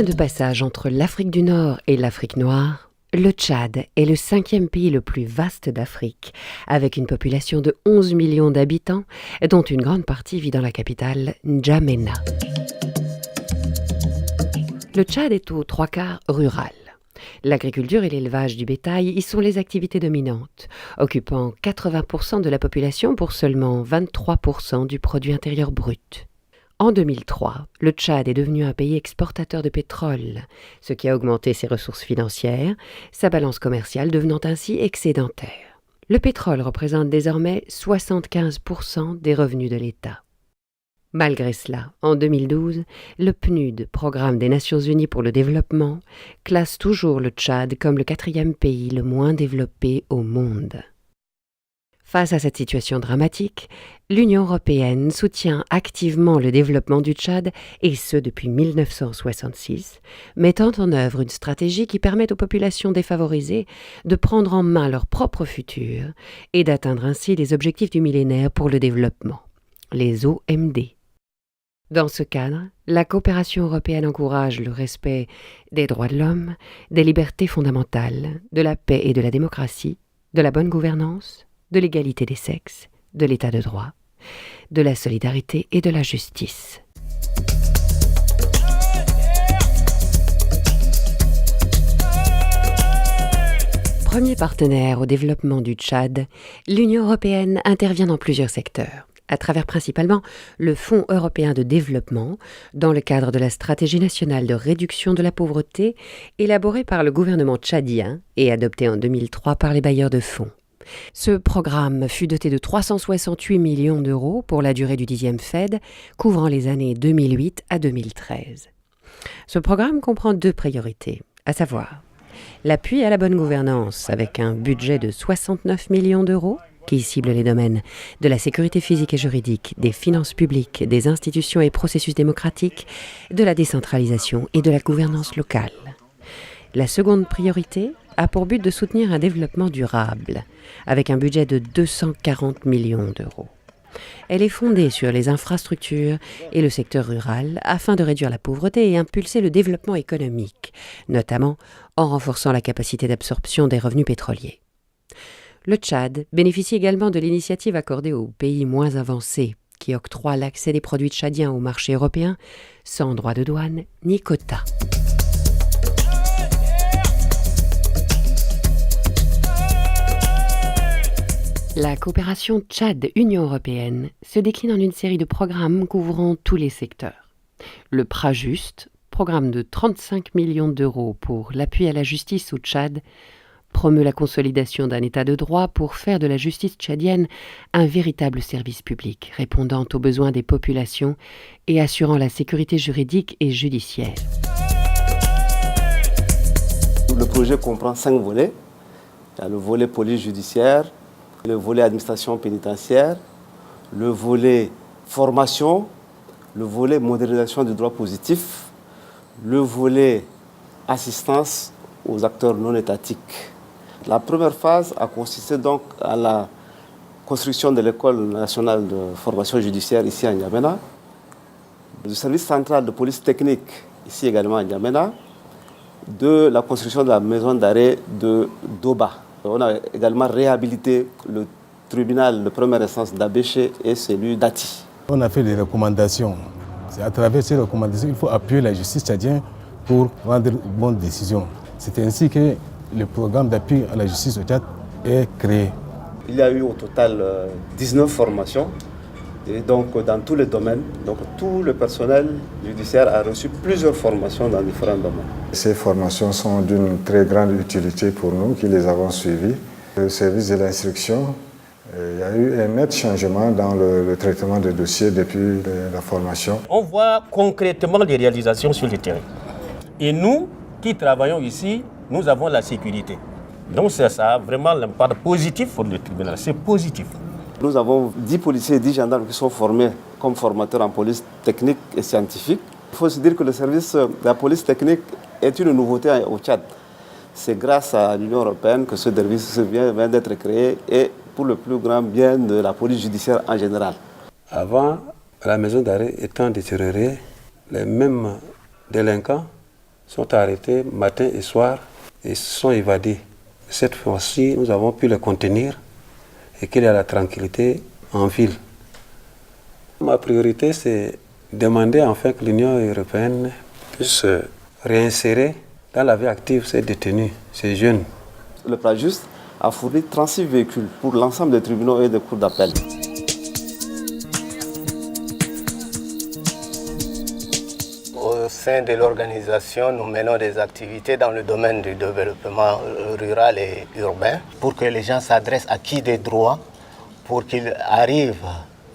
Point de passage entre l'Afrique du Nord et l'Afrique noire, le Tchad est le 5e pays le plus vaste d'Afrique, avec une population de 11 millions d'habitants, dont une grande partie vit dans la capitale N'Djamena. Le Tchad est aux 3/4 rural. L'agriculture et l'élevage du bétail y sont les activités dominantes, occupant 80% de la population pour seulement 23% du produit intérieur brut. En 2003, le Tchad est devenu un pays exportateur de pétrole, ce qui a augmenté ses ressources financières, sa balance commerciale devenant ainsi excédentaire. Le pétrole représente désormais 75% des revenus de l'État. Malgré cela, en 2012, le PNUD, Programme des Nations Unies pour le développement, classe toujours le Tchad comme le 4e pays le moins développé au monde. Face à cette situation dramatique, l'Union européenne soutient activement le développement du Tchad, et ce depuis 1966, mettant en œuvre une stratégie qui permet aux populations défavorisées de prendre en main leur propre futur et d'atteindre ainsi les objectifs du millénaire pour le développement, les OMD. Dans ce cadre, la coopération européenne encourage le respect des droits de l'homme, des libertés fondamentales, de la paix et de la démocratie, de la bonne gouvernance, de l'égalité des sexes, de l'état de droit, de la solidarité et de la justice. Premier partenaire au développement du Tchad, l'Union européenne intervient dans plusieurs secteurs, à travers principalement le Fonds européen de développement, dans le cadre de la stratégie nationale de réduction de la pauvreté, élaborée par le gouvernement tchadien et adoptée en 2003 par les bailleurs de fonds. Ce programme fut doté de 368 millions d'euros pour la durée du 10e FED, couvrant les années 2008 à 2013. Ce programme comprend 2 priorités, à savoir l'appui à la bonne gouvernance avec un budget de 69 millions d'euros qui cible les domaines de la sécurité physique et juridique, des finances publiques, des institutions et processus démocratiques, de la décentralisation et de la gouvernance locale. La seconde priorité a pour but de soutenir un développement durable, avec un budget de 240 millions d'euros. Elle est fondée sur les infrastructures et le secteur rural afin de réduire la pauvreté et impulser le développement économique, notamment en renforçant la capacité d'absorption des revenus pétroliers. Le Tchad bénéficie également de l'initiative accordée aux pays moins avancés, qui octroie l'accès des produits tchadiens au marché européen sans droit de douane ni quota. La coopération Tchad-Union européenne se décline en une série de programmes couvrant tous les secteurs. Le PRAJUST, programme de 35 millions d'euros pour l'appui à la justice au Tchad, promeut la consolidation d'un état de droit pour faire de la justice tchadienne un véritable service public, répondant aux besoins des populations et assurant la sécurité juridique et judiciaire. Le projet comprend 5 volets. Il y a le volet police judiciaire, le volet administration pénitentiaire, le volet formation, le volet modernisation du droit positif, le volet assistance aux acteurs non étatiques. La première phase a consisté donc à la construction de l'école nationale de formation judiciaire ici à N'Djamena, du service central de police technique ici également à N'Djamena, de la construction de la maison d'arrêt de Doba. On a également réhabilité le tribunal de première instance d'Abéché et celui d'Ati. On a fait des recommandations. C'est à travers ces recommandations qu'il faut appuyer la justice tchadienne pour prendre de bonnes décisions. C'est ainsi que le programme d'appui à la justice au Tchad est créé. Il y a eu au total 19 formations. Et donc dans tous les domaines, donc tout le personnel judiciaire a reçu plusieurs formations dans différents domaines. Ces formations sont d'une très grande utilité pour nous qui les avons suivies. Le service de l'instruction, il y a eu un net changement dans le traitement des dossiers depuis la formation. On voit concrètement les réalisations sur le terrain. Et nous qui travaillons ici, nous avons la sécurité. Donc ça a vraiment l'impact positif pour le tribunal, c'est positif. Nous avons 10 policiers et 10 gendarmes qui sont formés comme formateurs en police technique et scientifique. Il faut se dire que le service de la police technique est une nouveauté au Tchad. C'est grâce à l'Union européenne que ce service vient d'être créé et pour le plus grand bien de la police judiciaire en général. Avant, la maison d'arrêt étant détériorée, les mêmes délinquants sont arrêtés matin et soir et se sont évadés. Cette fois-ci, nous avons pu les contenir et qu'il y a la tranquillité en ville. Ma priorité, c'est demander enfin que l'Union européenne puisse réinsérer dans la vie active ces détenus, ces jeunes. Le Prajuste a fourni 36 véhicules pour l'ensemble des tribunaux et des cours d'appel. Au sein de l'organisation, nous menons des activités dans le domaine du développement rural et urbain pour que les gens s'adressent à qui des droits, pour qu'ils arrivent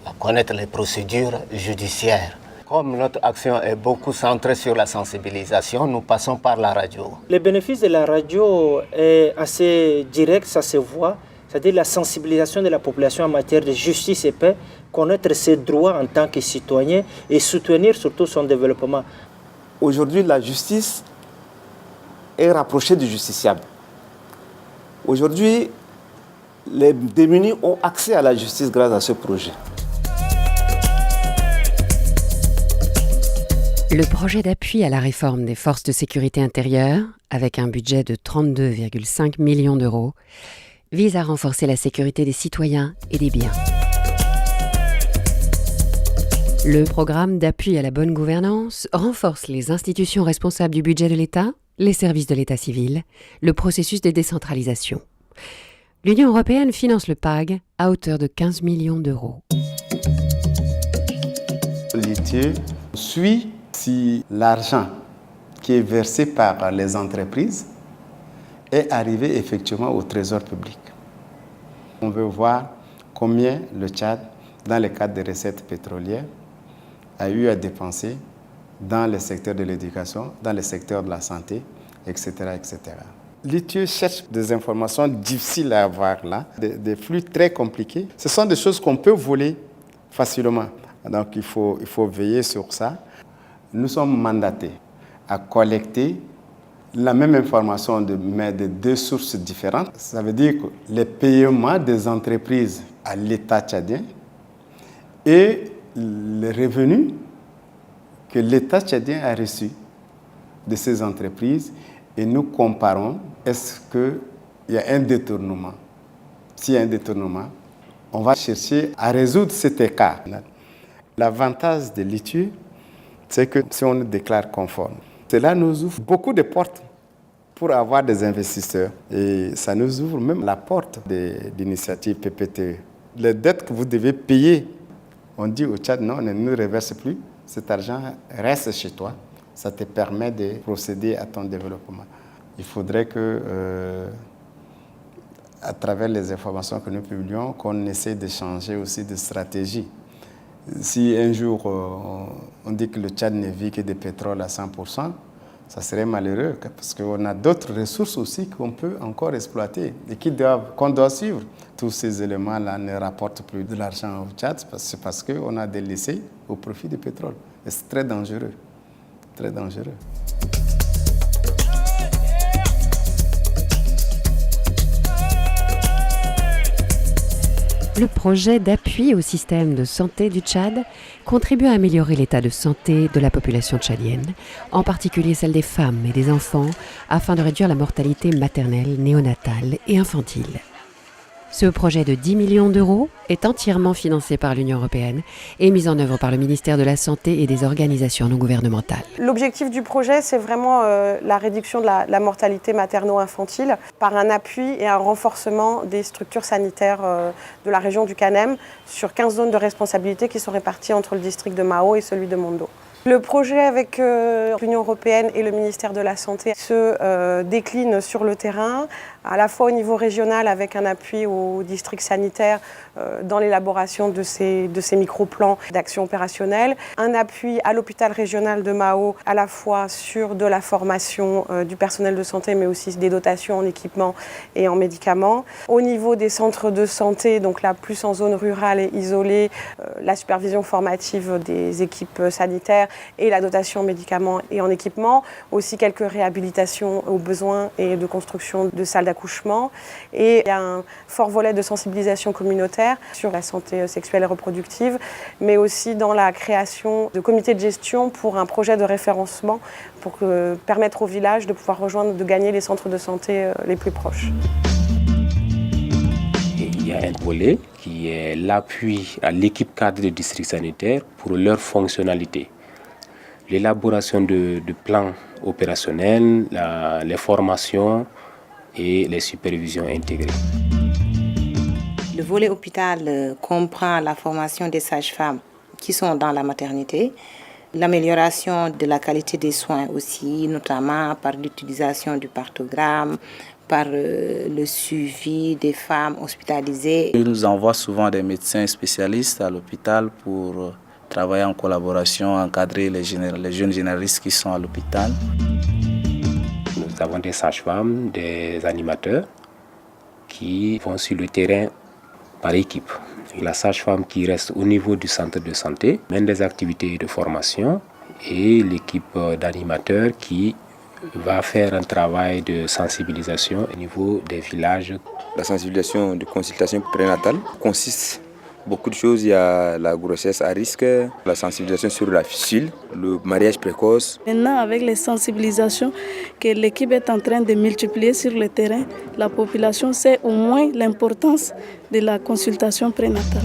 à connaître les procédures judiciaires. Comme notre action est beaucoup centrée sur la sensibilisation, nous passons par la radio. Le bénéfice de la radio est assez direct, ça se voit. C'est-à-dire la sensibilisation de la population en matière de justice et paix, connaître ses droits en tant que citoyen et soutenir surtout son développement. Aujourd'hui, la justice est rapprochée du justiciable. Aujourd'hui, les démunis ont accès à la justice grâce à ce projet. Le projet d'appui à la réforme des forces de sécurité intérieure, avec un budget de 32,5 millions d'euros, vise à renforcer la sécurité des citoyens et des biens. Le programme d'appui à la bonne gouvernance renforce les institutions responsables du budget de l'État, les services de l'État civil, le processus de décentralisation. L'Union européenne finance le PAG à hauteur de 15 millions d'euros. L'ITIE suit si l'argent qui est versé par les entreprises est arrivé effectivement au trésor public. On veut voir combien le Tchad, dans le cadre des recettes pétrolières, a eu à dépenser dans le secteur de l'éducation, dans le secteur de la santé, etc. etc. L'ITIE cherche des informations difficiles à avoir là, des flux très compliqués. Ce sont des choses qu'on peut voler facilement. Donc il faut veiller sur ça. Nous sommes mandatés à collecter la même information mais de deux sources différentes. Ça veut dire que les paiements des entreprises à l'État tchadien et les revenus que l'État tchadien a reçus de ces entreprises et nous comparons, est-ce qu'il y a un détournement? S'il y a un détournement, on va chercher à résoudre cet écart. L'avantage de l'ITIE, c'est que si on nous déclare conforme, cela nous ouvre beaucoup de portes pour avoir des investisseurs. Et ça nous ouvre même la porte de l'initiative PPTE. Les dettes que vous devez payer, on dit au Tchad, non, on ne nous reverse plus. Cet argent reste chez toi. Ça te permet de procéder à ton développement. Il faudrait que, à travers les informations que nous publions, qu'on essaie de changer aussi de stratégie. Si un jour on dit que le Tchad ne vit que de pétrole à 100%, ça serait malheureux parce qu'on a d'autres ressources aussi qu'on peut encore exploiter et qu'on doit suivre. Tous ces éléments-là ne rapportent plus de l'argent au Tchad, c'est parce qu'on a délaissé au profit du pétrole. Et c'est très dangereux, très dangereux. Le projet d'appui au système de santé du Tchad contribue à améliorer l'état de santé de la population tchadienne, en particulier celle des femmes et des enfants, afin de réduire la mortalité maternelle, néonatale et infantile. Ce projet de 10 millions d'euros est entièrement financé par l'Union européenne et mis en œuvre par le ministère de la Santé et des organisations non gouvernementales. L'objectif du projet, c'est vraiment la réduction de la mortalité materno-infantile par un appui et un renforcement des structures sanitaires de la région du Kanem sur 15 zones de responsabilité qui sont réparties entre le district de Mao et celui de Mondo. Le projet avec l'Union européenne et le ministère de la Santé se décline sur le terrain, à la fois au niveau régional avec un appui au district sanitaire dans l'élaboration de ces micro-plans d'action opérationnelle, un appui à l'hôpital régional de Mao à la fois sur de la formation du personnel de santé mais aussi des dotations en équipements et en médicaments. Au niveau des centres de santé, donc là plus en zone rurale et isolée, la supervision formative des équipes sanitaires et la dotation en médicaments et en équipements, aussi quelques réhabilitations aux besoins et de construction de salles d'accouchement. Et il y a un fort volet de sensibilisation communautaire sur la santé sexuelle et reproductive, mais aussi dans la création de comités de gestion pour un projet de référencement pour permettre au village de pouvoir de gagner les centres de santé les plus proches. Il y a un volet qui est l'appui à l'équipe cadre de district sanitaire pour leur fonctionnalité. L'élaboration de plans opérationnels, les formations et les supervisions intégrées. Le volet hôpital comprend la formation des sages-femmes qui sont dans la maternité, l'amélioration de la qualité des soins aussi, notamment par l'utilisation du partogramme, par le suivi des femmes hospitalisées. Ils nous envoient souvent des médecins spécialistes à l'hôpital pour travailler en collaboration, encadrer les jeunes généralistes qui sont à l'hôpital. Nous avons des sages-femmes, des animateurs qui vont sur le terrain par équipe. La sage-femme qui reste au niveau du centre de santé mène des activités de formation et l'équipe d'animateurs qui va faire un travail de sensibilisation au niveau des villages. La sensibilisation de consultation prénatale consiste beaucoup de choses. Il y a la grossesse à risque, la sensibilisation sur la fistule, le mariage précoce. Maintenant, avec les sensibilisations que l'équipe est en train de multiplier sur le terrain, la population sait au moins l'importance de la consultation prénatale.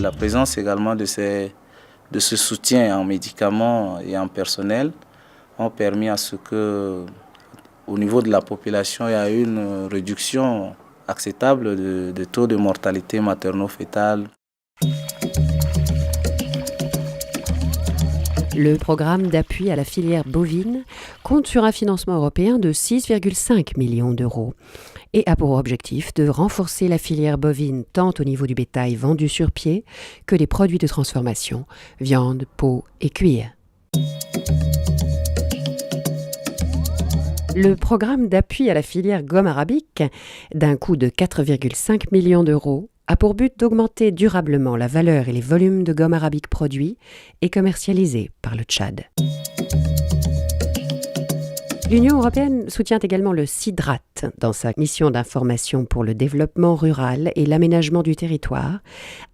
La présence également de ce soutien en médicaments et en personnel ont permis à ce que, au niveau de la population, il y a eu une réduction acceptable de taux de mortalité materno-fétale. Le programme d'appui à la filière bovine compte sur un financement européen de 6,5 millions d'euros et a pour objectif de renforcer la filière bovine tant au niveau du bétail vendu sur pied que des produits de transformation, viande, peau et cuir. Le programme d'appui à la filière gomme arabique, d'un coût de 4,5 millions d'euros, a pour but d'augmenter durablement la valeur et les volumes de gomme arabique produits et commercialisés par le Tchad. L'Union européenne soutient également le CIDRAT dans sa mission d'information pour le développement rural et l'aménagement du territoire,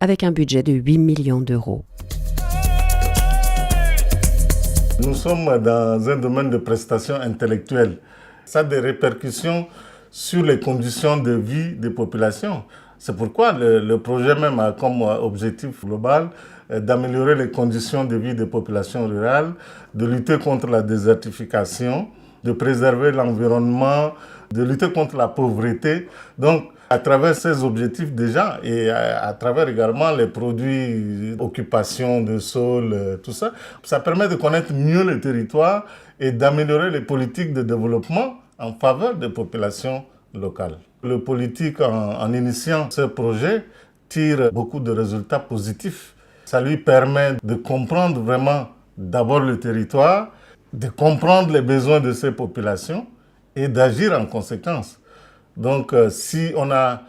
avec un budget de 8 millions d'euros. Nous sommes dans un domaine de prestations intellectuelles. Ça a des répercussions sur les conditions de vie des populations. C'est pourquoi le projet même a comme objectif global d'améliorer les conditions de vie des populations rurales, de lutter contre la désertification, de préserver l'environnement, de lutter contre la pauvreté. Donc, à travers ces objectifs déjà et à travers également les produits occupation de sol, tout ça, ça permet de connaître mieux le territoire et d'améliorer les politiques de développement en faveur des populations locales. Le politique, en initiant ce projet, tire beaucoup de résultats positifs. Ça lui permet de comprendre vraiment d'abord le territoire, de comprendre les besoins de ces populations et d'agir en conséquence. Donc, si on a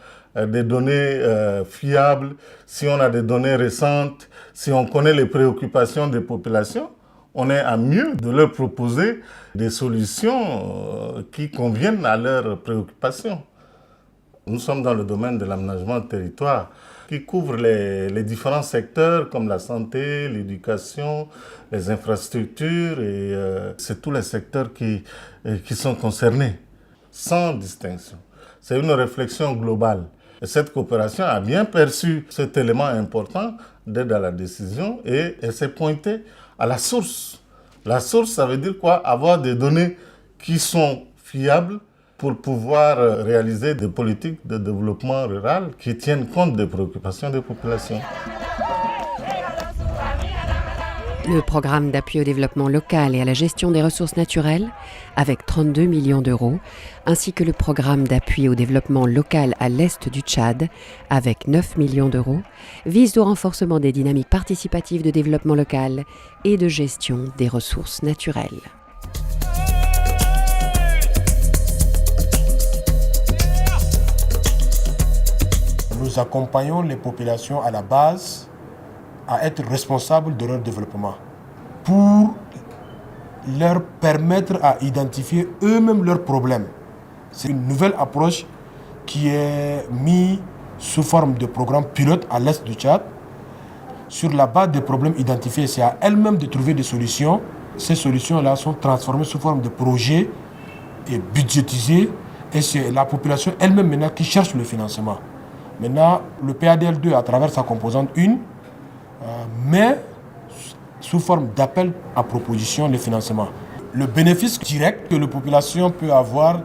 des données fiables, si on a des données récentes, si on connaît les préoccupations des populations, on est à mieux de leur proposer des solutions qui conviennent à leurs préoccupations. Nous sommes dans le domaine de l'aménagement du territoire qui couvre les différents secteurs comme la santé, l'éducation, les infrastructures et c'est tous les secteurs qui sont concernés, sans distinction. C'est une réflexion globale. Et cette coopération a bien perçu cet élément important d'aide à la décision et elle s'est pointée à la source. La source, ça veut dire quoi? Avoir des données qui sont fiables pour pouvoir réaliser des politiques de développement rural qui tiennent compte des préoccupations des populations. Le programme d'appui au développement local et à la gestion des ressources naturelles, avec 32 millions d'euros, ainsi que le programme d'appui au développement local à l'est du Tchad, avec 9 millions d'euros, visent au renforcement des dynamiques participatives de développement local et de gestion des ressources naturelles. Nous accompagnons les populations à la base à être responsables de leur développement pour leur permettre à identifier eux-mêmes leurs problèmes. C'est une nouvelle approche qui est mise sous forme de programme pilote à l'est du Tchad. Sur la base des problèmes identifiés, c'est à elles-mêmes de trouver des solutions. Ces solutions-là sont transformées sous forme de projets et budgétisées. Et c'est la population elle-même maintenant qui cherche le financement. Maintenant, le PADL2, à travers sa composante 1, met sous forme d'appel à proposition le financement. Le bénéfice direct que la population peut avoir,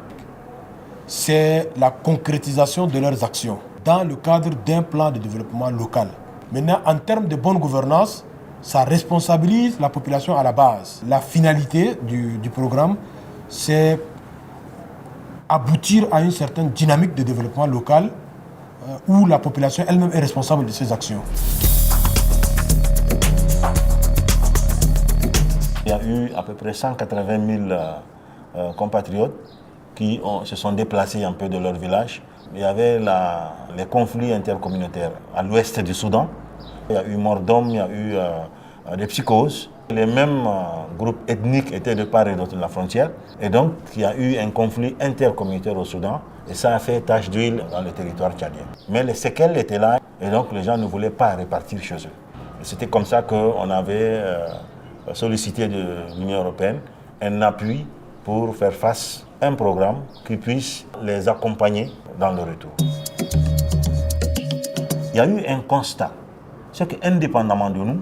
c'est la concrétisation de leurs actions dans le cadre d'un plan de développement local. Maintenant, en termes de bonne gouvernance, ça responsabilise la population à la base. La finalité du programme, c'est aboutir à une certaine dynamique de développement local où la population elle-même est responsable de ses actions. Il y a eu à peu près 180 000 compatriotes qui se sont déplacés un peu de leur village. Il y avait les conflits intercommunautaires à l'ouest du Soudan. Il y a eu mort d'hommes, il y a eu des psychoses. Les mêmes groupes ethniques étaient de part et d'autre de la frontière. Et donc, il y a eu un conflit intercommunautaire au Soudan. Et ça a fait tache d'huile dans le territoire tchadien. Mais les séquelles étaient là. Et donc, les gens ne voulaient pas repartir chez eux. C'était comme ça qu'on avait sollicité de l'Union européenne un appui pour faire face à un programme qui puisse les accompagner dans le retour. Il y a eu un constat. C'est qu'indépendamment de nous,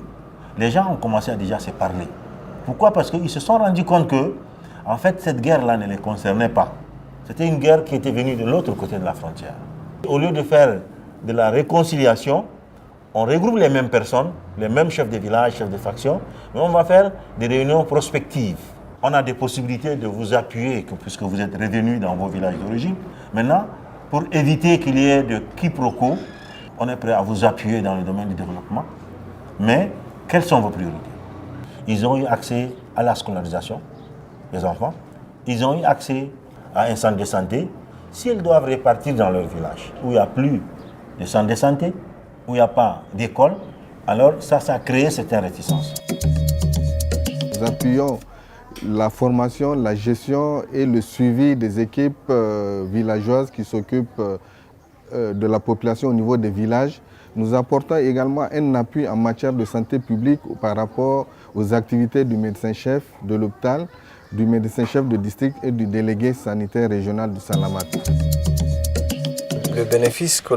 les gens ont commencé à déjà se parler. Pourquoi? Parce qu'ils se sont rendus compte que, en fait, cette guerre-là ne les concernait pas. C'était une guerre qui était venue de l'autre côté de la frontière. Au lieu de faire de la réconciliation, on regroupe les mêmes personnes, les mêmes chefs de village, chefs de faction, mais on va faire des réunions prospectives. On a des possibilités de vous appuyer, puisque vous êtes revenus dans vos villages d'origine. Maintenant, pour éviter qu'il y ait de quiproquos, on est prêt à vous appuyer dans le domaine du développement. Mais quelles sont vos priorités? Ils ont eu accès à la scolarisation des enfants. Ils ont eu accès à un centre de santé. Si elles doivent repartir dans leur village, où il n'y a plus de centre de santé, où il n'y a pas d'école, alors ça a créé certaines réticences. Nous appuyons la formation, la gestion et le suivi des équipes villageoises qui s'occupent de la population au niveau des villages. Nous apportons également un appui en matière de santé publique par rapport aux activités du médecin-chef de l'hôpital, du médecin-chef de district et du délégué sanitaire régional du Salamat. Le bénéfice que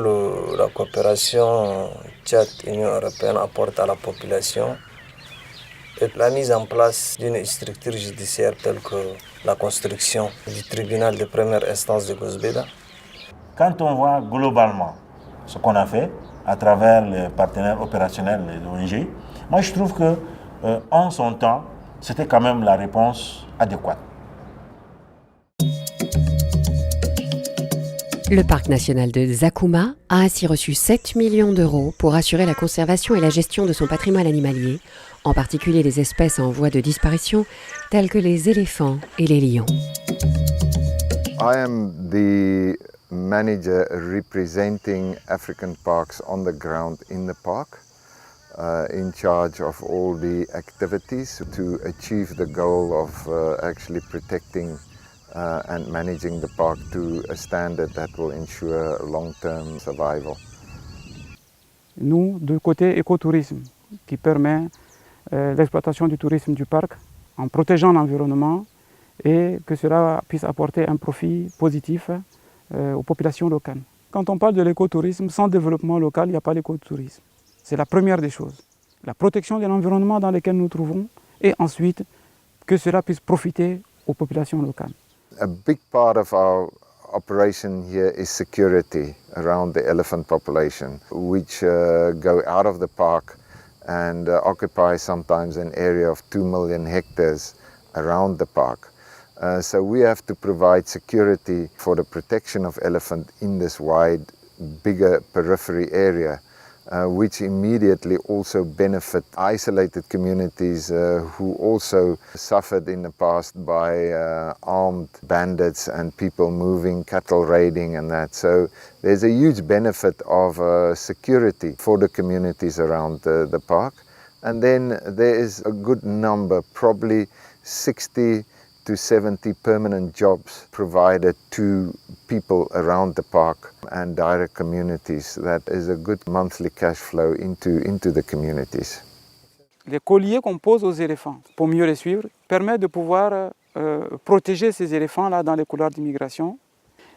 la coopération Tchad-Union européenne apporte à la population est la mise en place d'une structure judiciaire telle que la construction du tribunal de première instance de Gozbeda. Quand on voit globalement ce qu'on a fait à travers les partenaires opérationnels, les ONG, moi je trouve que en son temps, c'était quand même la réponse adéquate. Le parc national de Zakouma a ainsi reçu 7 millions d'euros pour assurer la conservation et la gestion de son patrimoine animalier, en particulier des espèces en voie de disparition telles que les éléphants et les lions. I am the manager representing African parks on the ground in the park, in charge of all the activities to achieve the goal of actually protecting and managing the park to a standard that will ensure long-term survival. Nous, du côté écotourisme, qui permet l'exploitation du tourisme du parc en protégeant l'environnement et que cela puisse apporter un profit positif aux populations locales. Quand on parle de l'écotourisme, sans développement local, il n'y a pas d'écotourisme. C'est la première des choses. La protection de l'environnement dans lequel nous nous trouvons et ensuite que cela puisse profiter aux populations locales. A big part of our operation here is security around the elephant population, which go out of the park and occupy sometimes an area of 2 million hectares around the park. So we have to provide security for the protection of elephant in this wide, bigger periphery area, which immediately also benefit isolated communities who also suffered in the past by armed bandits and people moving, cattle raiding and that. So there's a huge benefit of security for the communities around the park. And then there is a good number, probably 60 to 70 permanent jobs provided to people around the park and direct communities. That is a good monthly cash flow into the communities. Les colliers qu'on pose aux éléphants pour mieux les suivre permet de pouvoir protéger ces éléphants-là dans les couloirs d'immigration.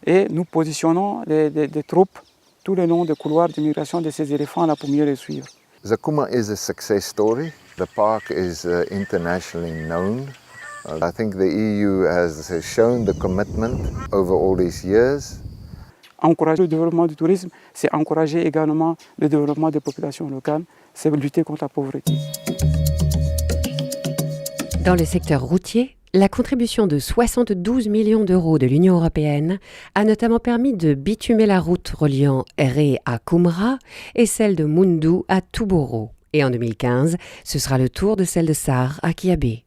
Et nous positionnons des troupes tout le long des couloirs d'immigration de ces éléphants-là pour mieux les suivre. Zakuma is a success story. The park is internationally known. I think the EU has shown the commitment over all these years. Encourager le développement du tourisme, c'est encourager également le développement des populations locales, c'est lutter contre la pauvreté. Dans le secteur routier, la contribution de 72 millions d'euros de l'Union européenne a notamment permis de bitumer la route reliant Ré à Koumra et celle de Moundou à Touboro. Et en 2015, ce sera le tour de celle de Sar à Kiabé.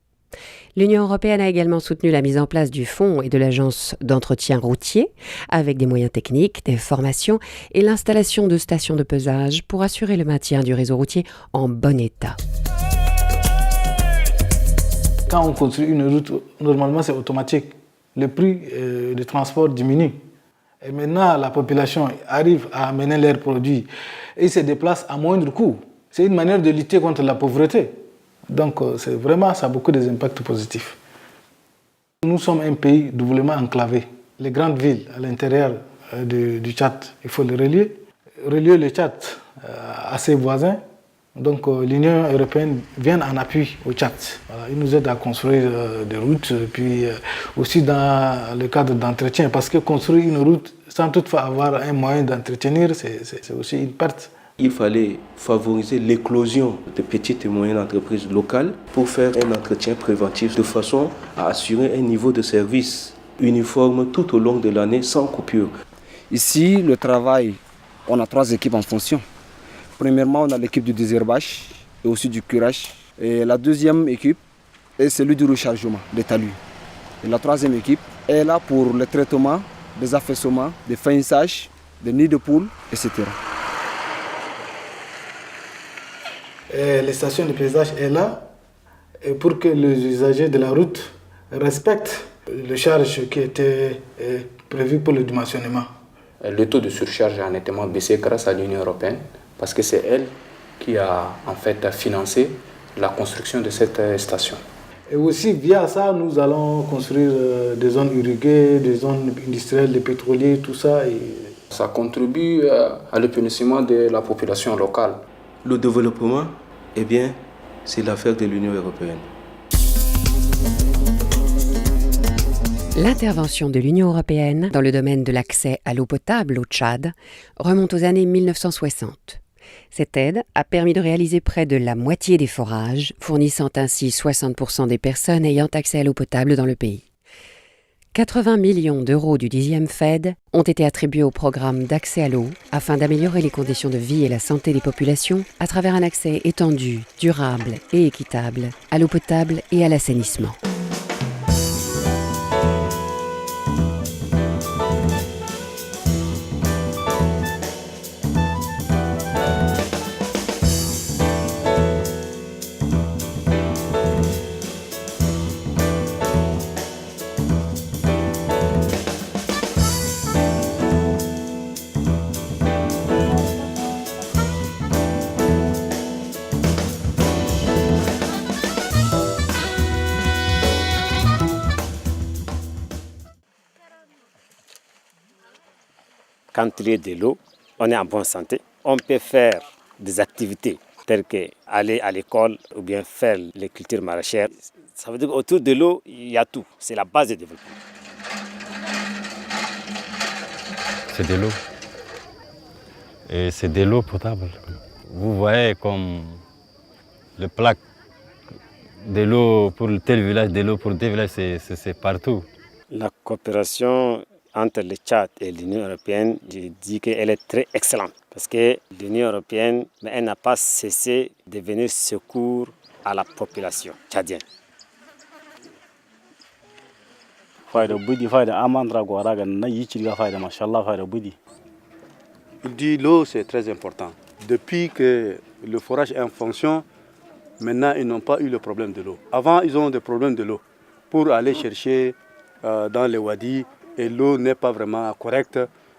L'Union européenne a également soutenu la mise en place du fonds et de l'agence d'entretien routier avec des moyens techniques, des formations et l'installation de stations de pesage pour assurer le maintien du réseau routier en bon état. Quand on construit une route, normalement c'est automatique. Le prix de transport diminue. Et maintenant, la population arrive à amener leurs produits et se déplace à moindre coût. C'est une manière de lutter contre la pauvreté. Donc, c'est vraiment, ça a beaucoup d'impacts positifs. Nous sommes un pays doublement enclavé. Les grandes villes à l'intérieur du Tchad, il faut les relier. Relier le Tchad à ses voisins. Donc, l'Union européenne vient en appui au Tchad. Voilà, il nous aide à construire des routes, puis aussi dans le cadre d'entretien. Parce que construire une route sans toutefois avoir un moyen d'entretenir, c'est aussi une perte. Il fallait favoriser l'éclosion de petites et moyennes entreprises locales pour faire un entretien préventif de façon à assurer un niveau de service uniforme tout au long de l'année sans coupure. Ici, le travail, on a 3 équipes en fonction. Premièrement, on a l'équipe du désherbage et aussi du curage. Et la deuxième équipe est celle du rechargement des talus. Et la troisième équipe est là pour le traitement des affaissements, des finissages, des nids de poules, etc. Et les stations de pesage sont là pour que les usagers de la route respectent les charges qui étaient prévues pour le dimensionnement. Le taux de surcharge a nettement baissé grâce à l'Union européenne parce que c'est elle qui a en fait financé la construction de cette station. Et aussi via ça, nous allons construire des zones irriguées, des zones industrielles, des pétroliers, tout ça. Et ça contribue à l'épanouissement de la population locale. Le développement, eh bien, c'est l'affaire de l'Union européenne. L'intervention de l'Union européenne dans le domaine de l'accès à l'eau potable au Tchad remonte aux années 1960. Cette aide a permis de réaliser près de la moitié des forages, fournissant ainsi 60% des personnes ayant accès à l'eau potable dans le pays. 80 millions d'euros du 10e FED ont été attribués au programme d'accès à l'eau afin d'améliorer les conditions de vie et la santé des populations à travers un accès étendu, durable et équitable à l'eau potable et à l'assainissement. Quand il y a de l'eau, on est en bonne santé. On peut faire des activités telles qu'aller à l'école ou bien faire les cultures maraîchères. Ça veut dire qu'autour de l'eau, il y a tout. C'est la base du développement. C'est de l'eau. Et c'est de l'eau potable. Vous voyez comme le plaque de l'eau pour tel village, de l'eau pour tel village, c'est partout. La coopération entre le Tchad et l'Union européenne, je dis qu'elle est très excellente. Parce que l'Union européenne, elle n'a pas cessé de venir secours à la population tchadienne. Il dit l'eau c'est très important. Depuis que le forage est en fonction, Maintenant, ils n'ont pas eu le problème de l'eau. Avant, ils ont des problèmes de l'eau. Pour aller chercher dans les wadis, et l'eau n'est pas vraiment correcte.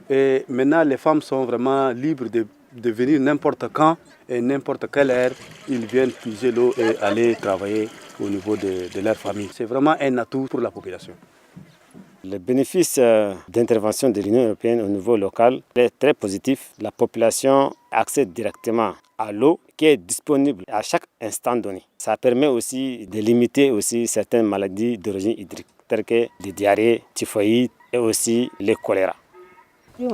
Et maintenant, les femmes sont vraiment libres de venir n'importe quand et n'importe quelle heure. Ils viennent puiser l'eau et aller travailler au niveau de leur famille. C'est vraiment un atout pour la population. Le bénéfice d'intervention de l'Union européenne au niveau local est très positif. La population accède directement à l'eau qui est disponible à chaque instant donné. Ça permet aussi de limiter aussi certaines maladies d'origine hydrique, telles que les diarrhées, typhoïdes et aussi le choléra. Il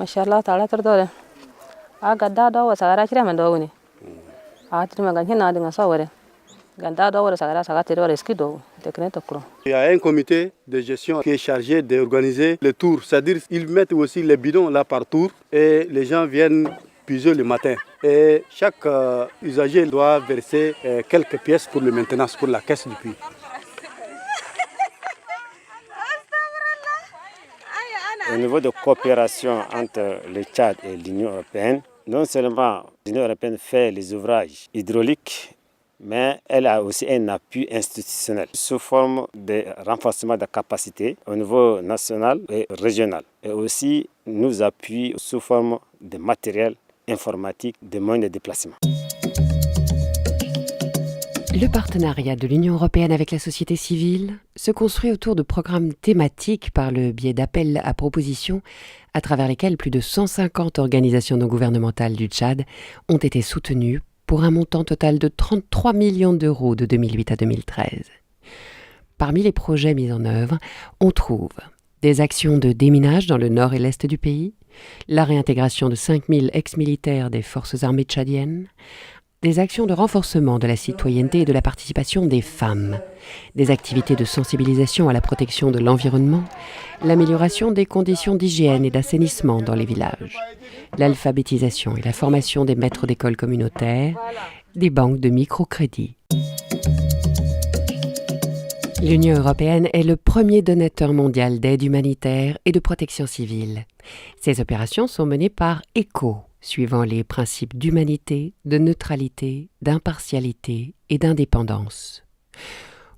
y a un comité de gestion qui est chargé d'organiser les tours. C'est-à-dire qu'ils mettent aussi les bidons là par tour et les gens viennent puiser le matin. Et chaque usager doit verser quelques pièces pour la maintenance, pour la caisse du puits. Au niveau de coopération entre le Tchad et l'Union européenne, non seulement l'Union européenne fait les ouvrages hydrauliques, mais elle a aussi un appui institutionnel sous forme de renforcement de capacité au niveau national et régional. Et aussi nous appuie sous forme de matériel informatique, de moyens de déplacement. Le partenariat de l'Union européenne avec la société civile se construit autour de programmes thématiques par le biais d'appels à propositions à travers lesquels plus de 150 organisations non gouvernementales du Tchad ont été soutenues pour un montant total de 33 millions d'euros de 2008 à 2013. Parmi les projets mis en œuvre, on trouve des actions de déminage dans le nord et l'est du pays, la réintégration de 5000 ex-militaires des forces armées tchadiennes, des actions de renforcement de la citoyenneté et de la participation des femmes, des activités de sensibilisation à la protection de l'environnement, l'amélioration des conditions d'hygiène et d'assainissement dans les villages, l'alphabétisation et la formation des maîtres d'école communautaires, des banques de microcrédit. L'Union européenne est le premier donateur mondial d'aide humanitaire et de protection civile. Ces opérations sont menées par ECHO, suivant les principes d'humanité, de neutralité, d'impartialité et d'indépendance.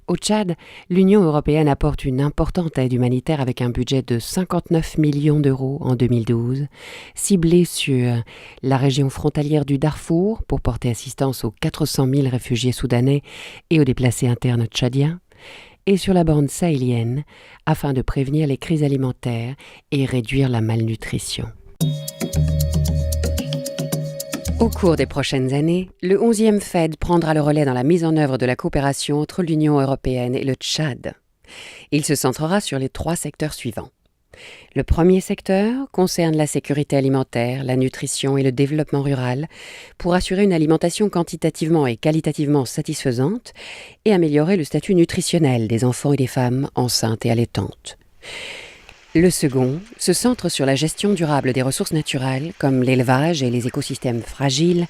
Au Tchad, l'Union européenne apporte une importante aide humanitaire avec un budget de 59 millions d'euros en 2012, ciblé sur la région frontalière du Darfour pour porter assistance aux 400 000 réfugiés soudanais et aux déplacés internes tchadiens, et sur la bande sahélienne afin de prévenir les crises alimentaires et réduire la malnutrition. Au cours des prochaines années, le 11e FED prendra le relais dans la mise en œuvre de la coopération entre l'Union européenne et le Tchad. Il se centrera sur les 3 secteurs suivants. Le premier secteur concerne la sécurité alimentaire, la nutrition et le développement rural pour assurer une alimentation quantitativement et qualitativement satisfaisante et améliorer le statut nutritionnel des enfants et des femmes enceintes et allaitantes. Le second se centre sur la gestion durable des ressources naturelles comme l'élevage et les écosystèmes fragiles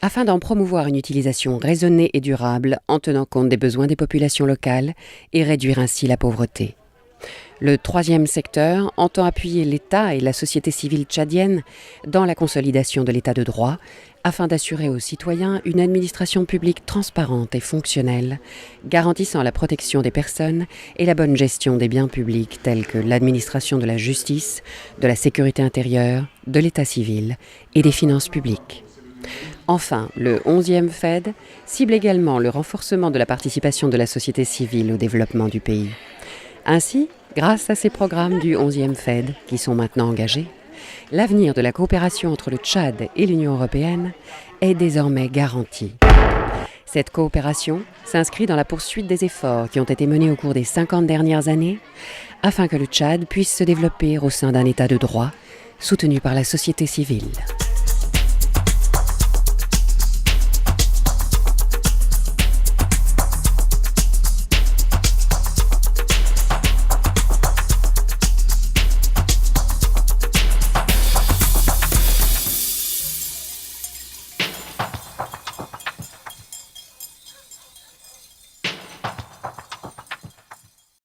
afin d'en promouvoir une utilisation raisonnée et durable en tenant compte des besoins des populations locales et réduire ainsi la pauvreté. Le troisième secteur entend appuyer l'État et la société civile tchadienne dans la consolidation de l'État de droit afin d'assurer aux citoyens une administration publique transparente et fonctionnelle, garantissant la protection des personnes et la bonne gestion des biens publics tels que l'administration de la justice, de la sécurité intérieure, de l'État civil et des finances publiques. Enfin, le 11e FED cible également le renforcement de la participation de la société civile au développement du pays. Ainsi, grâce à ces programmes du 11e FED qui sont maintenant engagés, l'avenir de la coopération entre le Tchad et l'Union européenne est désormais garanti. Cette coopération s'inscrit dans la poursuite des efforts qui ont été menés au cours des 50 dernières années afin que le Tchad puisse se développer au sein d'un État de droit soutenu par la société civile.